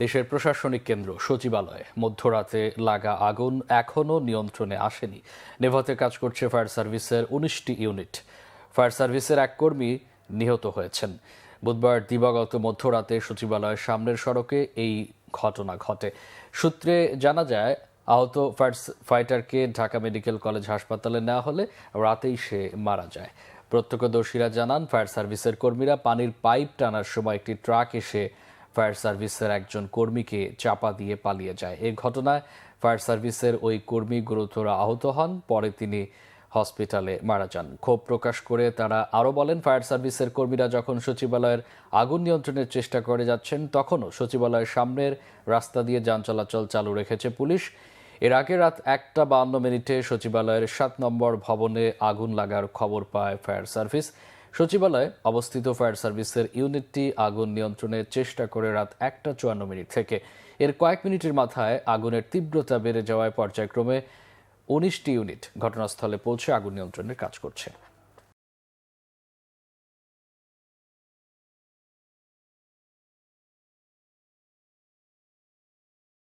দেশের প্রশাসনিক কেন্দ্র সচিবালয়ে মধ্যরাতে লাগা আগুন এখনও নিয়ন্ত্রণে আসেনি। নেভাতে কাজ করছে ফায়ার সার্ভিসের ১৯টি ইউনিট। ফায়ার সার্ভিসের এক কর্মী নিহত হয়েছেন। বুধবার দিবাগত মধ্যরাতে সচিবালয়ের সামনের সড়কে এই ঘটনা ঘটে। সূত্রে জানা যায়, আহত ফাইটারকে ঢাকা মেডিকেল কলেজ হাসপাতালে নেওয়া হলে রাতেই সে মারা যায়। প্রত্যক্ষদর্শীরা জানান, ফায়ার সার্ভিসের কর্মীরা পানির পাইপ টানার সময় একটি ট্রাক এসে ফায়ার সার্ভিসের একজন কর্মীকে চাপা দিয়ে পালিয়ে যায়। এই ঘটনায় ফায়ার সার্ভিসের ওই কর্মী গুরুতর আহত হন। পরে তিনি হসপিটালে মারা যান। ক্ষোভ প্রকাশ করে তারা আরও বলেন, ফায়ার সার্ভিসের কর্মীরা যখন সচিবালয়ের আগুন নিয়ন্ত্রণের চেষ্টা করে যাচ্ছেন, তখনও সচিবালয়ের সামনের রাস্তা দিয়ে যান চলাচল চালু রেখেছে পুলিশ। এর আগে রাত 1:52 সচিবালয়ের 7 নম্বর ভবনে আগুন লাগার খবর পায় ফায়ার সার্ভিস। সচিবালয়ে অবস্থিত ফায়ার সার্ভিসের ইউনিটটি আগুন নিয়ন্ত্রণের চেষ্টা করে রাত 1:54 থেকে। এর কয়েক মিনিটের মাথায় আগুনের তীব্রতা বেড়ে যাওয়ায় পর্যায়ক্রমে 19টি ইউনিট ঘটনাস্থলে পৌঁছে আগুন নিয়ন্ত্রণের কাজ করছে।